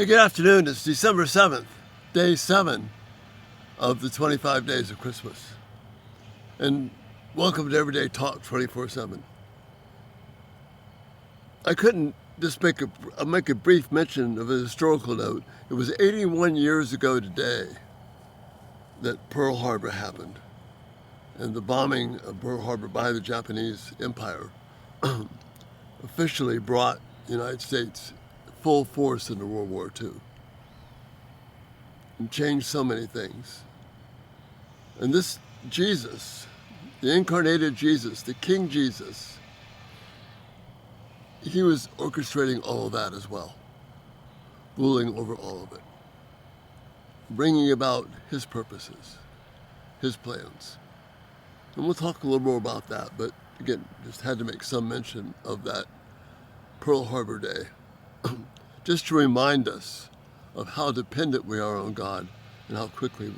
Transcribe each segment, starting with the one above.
Hey, good afternoon. It's December 7th, day 7 of the 25 days of Christmas. And welcome to Everyday Talk 24/7. I couldn't just make a brief mention of a historical note. It was 81 years ago today that Pearl Harbor happened, and the bombing of Pearl Harbor by the Japanese Empire officially brought the United States full force into World War II and changed so many things. And this Jesus, the incarnated Jesus, the King Jesus, he was orchestrating all of that as well, ruling over all of it, bringing about his purposes, his plans. And we'll talk a little more about that, but again, just had to make some mention of that Pearl Harbor Day, just to remind us of how dependent we are on God and how quickly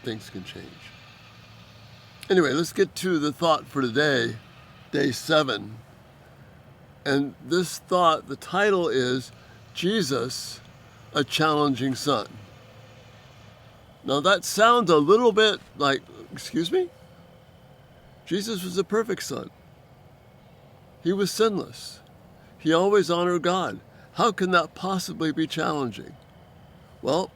things can change. Anyway, let's get to the thought for today, day 7. And this thought, the title is Jesus, a Challenging Son. Now that sounds a little bit like, excuse me? Jesus was a perfect son. He was sinless. He always honored God. How can that possibly be challenging? Well,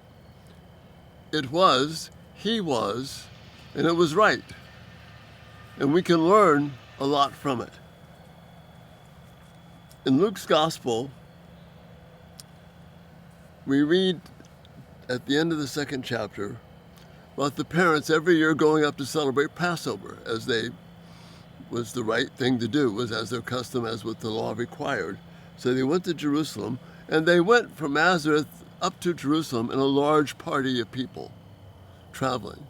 it was, he was, and it was right. And we can learn a lot from it. In Luke's Gospel, we read at the end of the 2nd chapter about the parents every year going up to celebrate Passover, as was the right thing to do, was as their custom, as what the law required. So they went to Jerusalem, and they went from Nazareth up to Jerusalem in a large party of people traveling.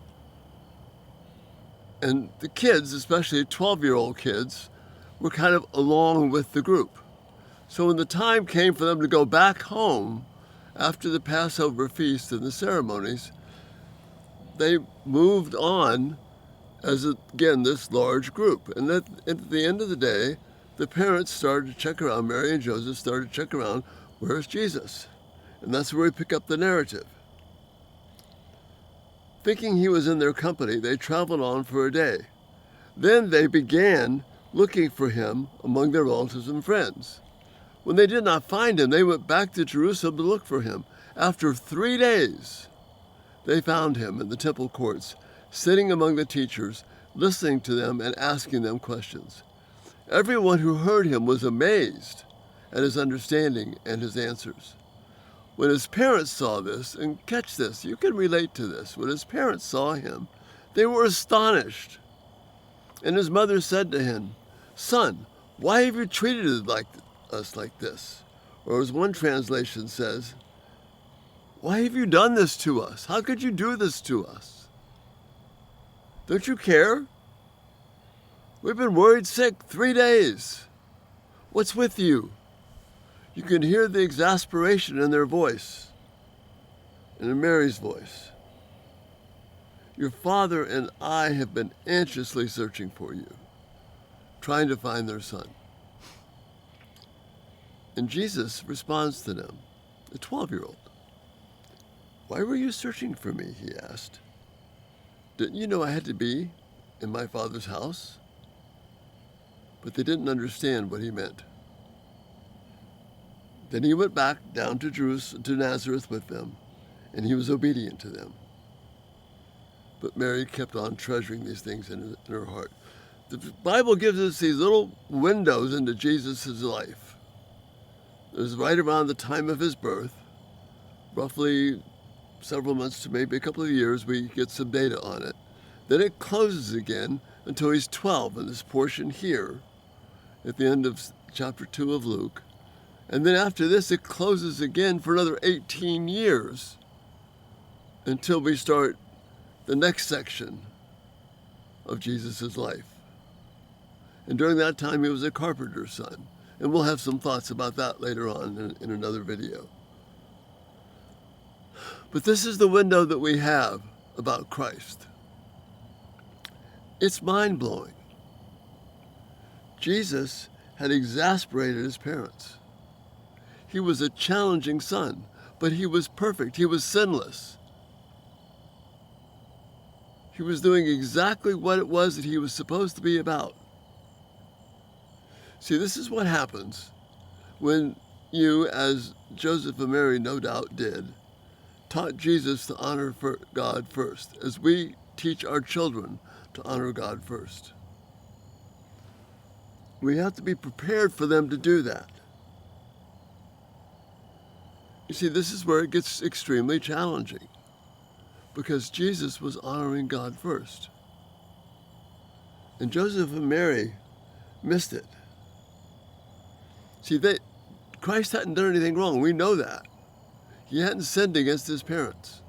And the kids, especially 12-year-old kids, were kind of along with the group. So when the time came for them to go back home after the Passover feast and the ceremonies, they moved on as, again, this large group. And at the end of the day, the parents started to check around, Mary and Joseph started to check around, where's Jesus? And that's where we pick up the narrative. Thinking he was in their company, they traveled on for a day. Then they began looking for him among their relatives and friends. When they did not find him, they went back to Jerusalem to look for him. After 3 days, they found him in the temple courts, sitting among the teachers, listening to them and asking them questions. Everyone who heard him was amazed at his understanding and his answers. When his parents saw this, and catch this, you can relate to this. When his parents saw him, they were astonished. And his mother said to him, "Son, why have you treated us like this?" Or as one translation says, "Why have you done this to us? How could you do this to us? Don't you care? We've been worried sick 3 days. What's with you?" You can hear the exasperation in their voice, and in Mary's voice. "Your father and I have been anxiously searching for you," trying to find their son. And Jesus responds to them, the 12-year-old. "Why were you searching for me?" he asked. "Didn't you know I had to be in my Father's house?" But they didn't understand what he meant. Then he went back down to Nazareth with them, and he was obedient to them. But Mary kept on treasuring these things in her heart. The Bible gives us these little windows into Jesus' life. It was right around the time of his birth, roughly several months to maybe a couple of years, we get some data on it. Then it closes again until he's 12 in this portion here at the end of chapter 2 of Luke. And then after this, it closes again for another 18 years until we start the next section of Jesus' life. And during that time, he was a carpenter's son. And we'll have some thoughts about that later on in another video. But this is the window that we have about Christ. It's mind-blowing. Jesus had exasperated his parents. He was a challenging son, but he was perfect. He was sinless. He was doing exactly what it was that he was supposed to be about. See, this is what happens when you, as Joseph and Mary no doubt did, taught Jesus to honor God first, as we teach our children to honor God first. We have to be prepared for them to do that. You see, this is where it gets extremely challenging, because Jesus was honoring God first. And Joseph and Mary missed it. See, Christ hadn't done anything wrong. We know that. He hadn't sinned against his parents.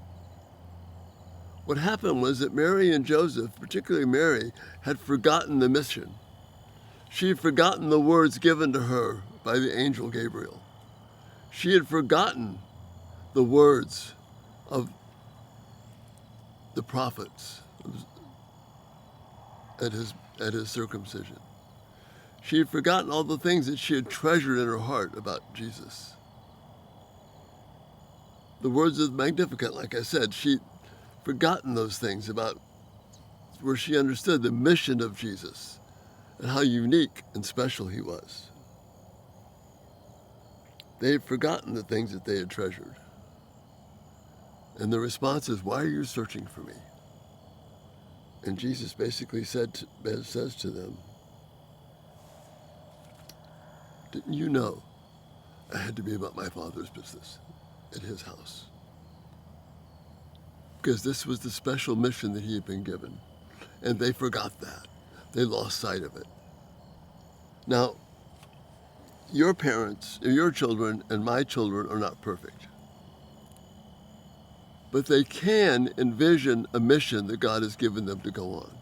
What happened was that Mary and Joseph, particularly Mary, had forgotten the mission. She had forgotten the words given to her by the angel Gabriel. She had forgotten the words of the prophets at his circumcision. She had forgotten all the things that she had treasured in her heart about Jesus. The words of the Magnificat, like I said, she'd forgotten those things about where she understood the mission of Jesus and how unique and special he was. They had forgotten the things that they had treasured. And the response is, why are you searching for me? And Jesus basically says to them, didn't you know I had to be about my Father's business at his house? Because this was the special mission that he had been given. And they forgot that. They lost sight of it. Now, your parents, your children, and my children are not perfect. But they can envision a mission that God has given them to go on.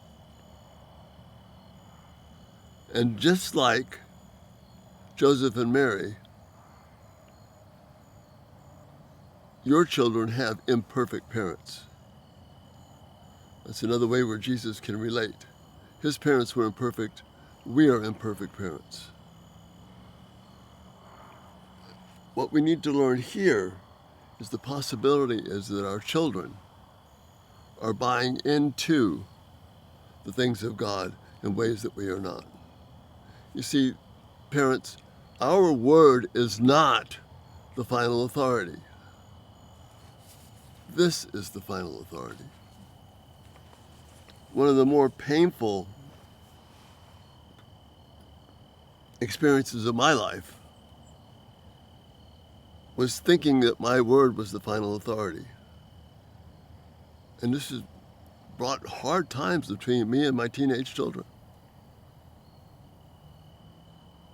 And just like Joseph and Mary, your children have imperfect parents. That's another way where Jesus can relate. His parents were imperfect. We are imperfect parents. What we need to learn here is the possibility is that our children are buying into the things of God in ways that we are not. You see, parents, our word is not the final authority. This is the final authority. One of the more painful experiences of my life was thinking that my word was the final authority. And this has brought hard times between me and my teenage children.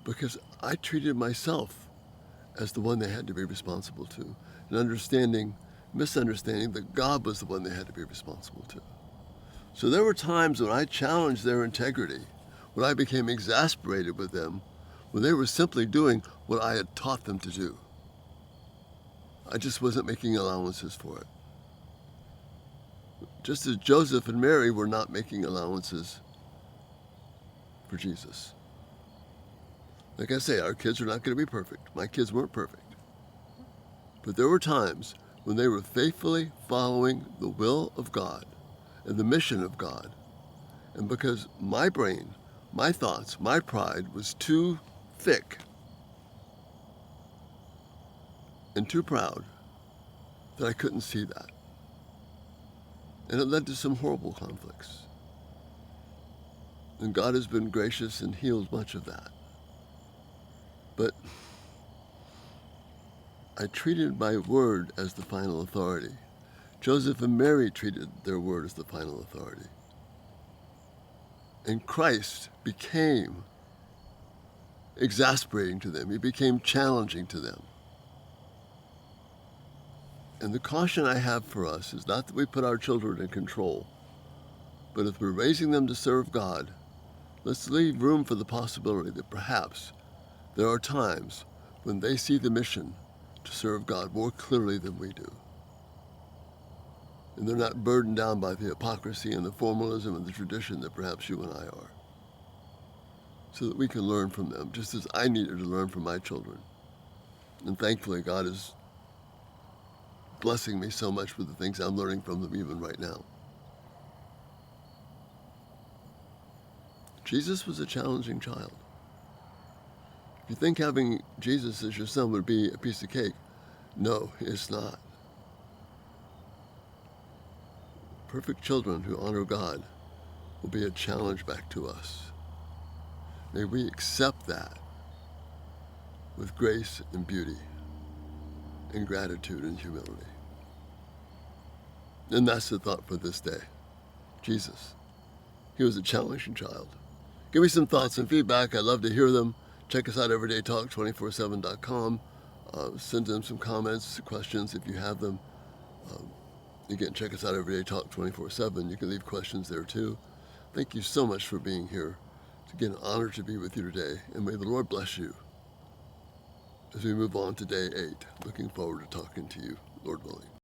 Because I treated myself as the one they had to be responsible to, and misunderstanding that God was the one they had to be responsible to. So there were times when I challenged their integrity, when I became exasperated with them, when they were simply doing what I had taught them to do. I just wasn't making allowances for it. Just as Joseph and Mary were not making allowances for Jesus. Like I say, our kids are not going to be perfect. My kids weren't perfect. But there were times when they were faithfully following the will of God and the mission of God. And because my brain, my thoughts, my pride was too thick and too proud that I couldn't see that. And it led to some horrible conflicts. And God has been gracious and healed much of that. But I treated my word as the final authority. Joseph and Mary treated their word as the final authority. And Christ became exasperating to them. He became challenging to them. And the caution I have for us is not that we put our children in control, but if we're raising them to serve God, let's leave room for the possibility that perhaps there are times when they see the mission to serve God more clearly than we do. And they're not burdened down by the hypocrisy and the formalism and the tradition that perhaps you and I are. So that we can learn from them, just as I needed to learn from my children. And thankfully, God has blessing me so much with the things I'm learning from them even right now. Jesus was a challenging child. If you think having Jesus as your son would be a piece of cake, no, it's not. Perfect children who honor God will be a challenge back to us. May we accept that with grace and beauty and gratitude and humility. And that's the thought for this day. Jesus, he was a challenging child. Give me some thoughts and feedback. I'd love to hear them. Check us out, everydaytalk247.com. Send them some comments, questions if you have them. Again, check us out, Everyday Talk 24/7. You can leave questions there too. Thank you so much for being here. It's again an honor to be with you today, and may the Lord bless you as we move on to day 8. Looking forward to talking to you, Lord willing.